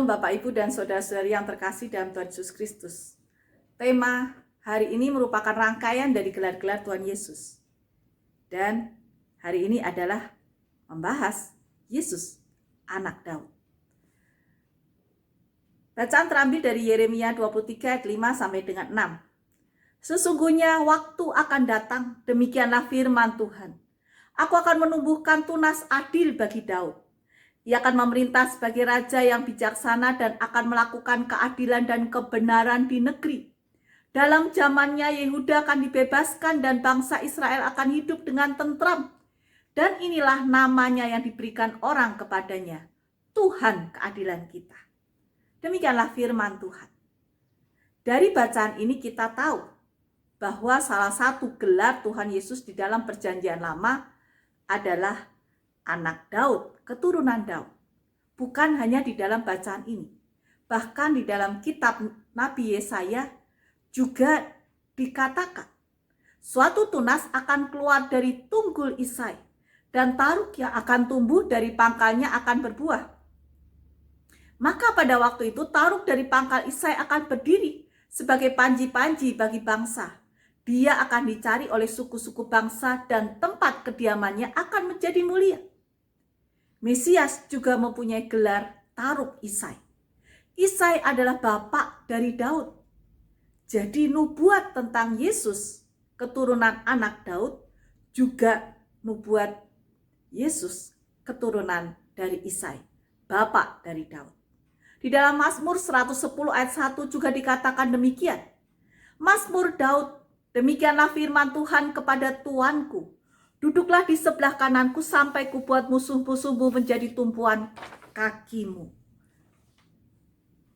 Shalom Bapak Ibu dan Saudara-saudari yang terkasih dalam Tuhan Yesus Kristus. Tema hari ini merupakan rangkaian dari gelar-gelar Tuhan Yesus. Dan hari ini adalah membahas Yesus, anak Daud. Bacaan terambil dari Yeremia 23 ayat 5 sampai dengan 6. Sesungguhnya waktu akan datang, demikianlah firman Tuhan. Aku akan menumbuhkan tunas adil bagi Daud. Ia akan memerintah sebagai raja yang bijaksana dan akan melakukan keadilan dan kebenaran di negeri. Dalam zamannya Yehuda akan dibebaskan dan bangsa Israel akan hidup dengan tentram. Dan inilah namanya yang diberikan orang kepadanya, Tuhan keadilan kita. Demikianlah firman Tuhan. Dari bacaan ini kita tahu bahwa salah satu gelar Tuhan Yesus di dalam perjanjian lama adalah anak Daud, keturunan Daud. Bukan hanya di dalam bacaan ini. Bahkan di dalam kitab Nabi Yesaya juga dikatakan, suatu tunas akan keluar dari tunggul Isai, dan taruk yang akan tumbuh dari pangkalnya akan berbuah. Maka pada waktu itu taruk dari pangkal Isai akan berdiri sebagai panji-panji bagi bangsa. Dia akan dicari oleh suku-suku bangsa dan tempat kediamannya akan menjadi mulia. Mesias juga mempunyai gelar Taruk Isai. Isai adalah bapak dari Daud. Jadi nubuat tentang Yesus, keturunan anak Daud, juga nubuat Yesus, keturunan dari Isai, bapak dari Daud. Di dalam Mazmur 110 ayat 1 juga dikatakan demikian. Mazmur Daud, demikianlah firman Tuhan kepada Tuanku. Duduklah di sebelah kananku sampai kubuat musuh-musuhmu menjadi tumpuan kakimu.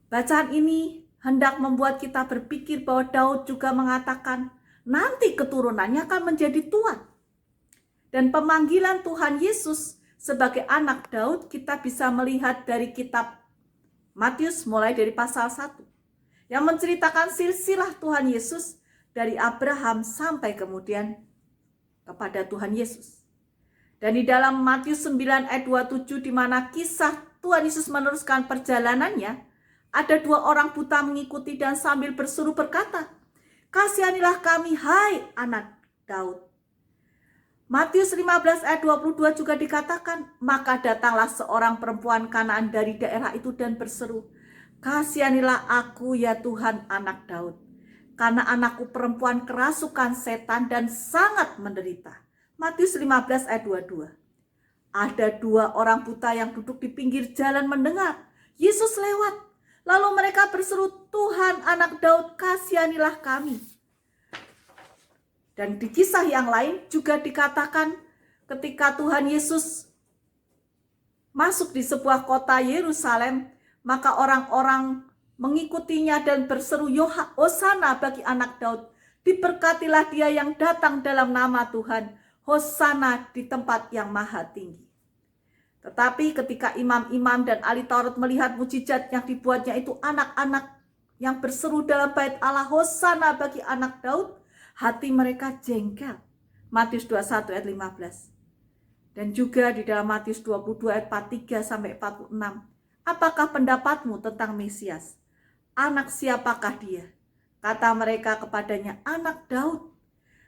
Bacaan ini hendak membuat kita berpikir bahwa Daud juga mengatakan nanti keturunannya akan menjadi tuan. Dan pemanggilan Tuhan Yesus sebagai anak Daud kita bisa melihat dari kitab Matius mulai dari pasal 1. Yang menceritakan silsilah Tuhan Yesus dari Abraham sampai kemudian kepada Tuhan Yesus. Dan di dalam Matius 9 ayat 27 di mana kisah Tuhan Yesus meneruskan perjalanannya, ada dua orang buta mengikuti dan sambil berseru berkata, "Kasihanilah kami, hai anak Daud." Matius 15 ayat 22 juga dikatakan, maka datanglah seorang perempuan Kanaan dari daerah itu dan berseru, "Kasihanilah aku ya Tuhan anak Daud. Karena anakku perempuan kerasukan setan dan sangat menderita." Matius 15 ayat 22. Ada dua orang buta yang duduk di pinggir jalan mendengar Yesus lewat. Lalu mereka berseru, "Tuhan anak Daud, kasihanilah kami." Dan di kisah yang lain juga dikatakan ketika Tuhan Yesus masuk di sebuah kota Yerusalem, maka orang-orang mengikutinya dan berseru, "Hosana bagi anak Daud. Diberkatilah dia yang datang dalam nama Tuhan. Hosana di tempat yang maha tinggi." Tetapi ketika imam-imam dan ahli Taurat melihat mujizat yang dibuatnya itu anak-anak yang berseru dalam bait Allah, "Hosana bagi anak Daud," hati mereka jengkel. Matius 21 ayat 15. Dan juga di dalam Matius 22 ayat 43 sampai 46. "Apakah pendapatmu tentang Mesias? Anak siapakah dia?" Kata mereka kepadanya, "Anak Daud."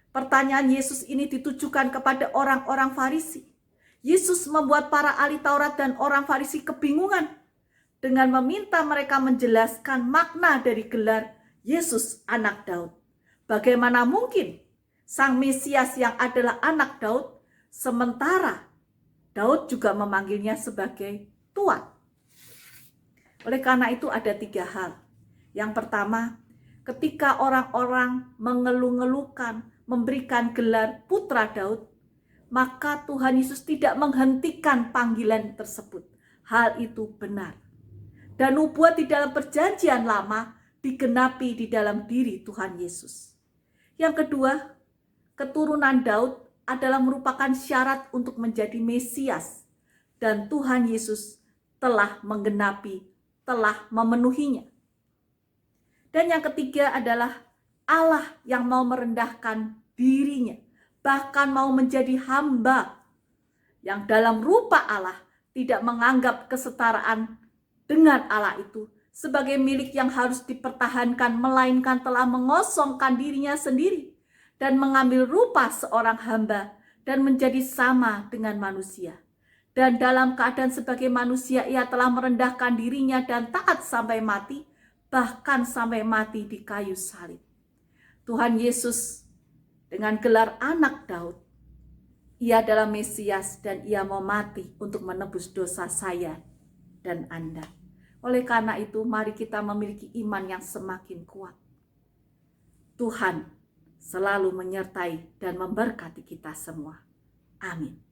Pertanyaan Yesus ini ditujukan kepada orang-orang Farisi. Yesus membuat para ahli Taurat dan orang Farisi kebingungan dengan meminta mereka menjelaskan makna dari gelar Yesus anak Daud. Bagaimana mungkin Sang Mesias yang adalah anak Daud, sementara Daud juga memanggilnya sebagai Tuan. Oleh karena itu ada tiga hal. Yang pertama, ketika orang-orang mengeluh-ngeluhkan, memberikan gelar putra Daud, maka Tuhan Yesus tidak menghentikan panggilan tersebut. Hal itu benar. Dan nubuat di dalam perjanjian lama digenapi di dalam diri Tuhan Yesus. Yang kedua, keturunan Daud adalah merupakan syarat untuk menjadi Mesias. Dan Tuhan Yesus telah menggenapi, telah memenuhinya. Dan yang ketiga adalah Allah yang mau merendahkan dirinya, bahkan mau menjadi hamba yang dalam rupa Allah tidak menganggap kesetaraan dengan Allah itu sebagai milik yang harus dipertahankan, melainkan telah mengosongkan dirinya sendiri dan mengambil rupa seorang hamba dan menjadi sama dengan manusia. Dan dalam keadaan sebagai manusia, ia telah merendahkan dirinya dan taat sampai mati, bahkan sampai mati di kayu salib. Tuhan Yesus dengan gelar anak Daud, ia adalah Mesias dan ia mau mati untuk menebus dosa saya dan Anda. Oleh karena itu, mari kita memiliki iman yang semakin kuat. Tuhan selalu menyertai dan memberkati kita semua. Amin.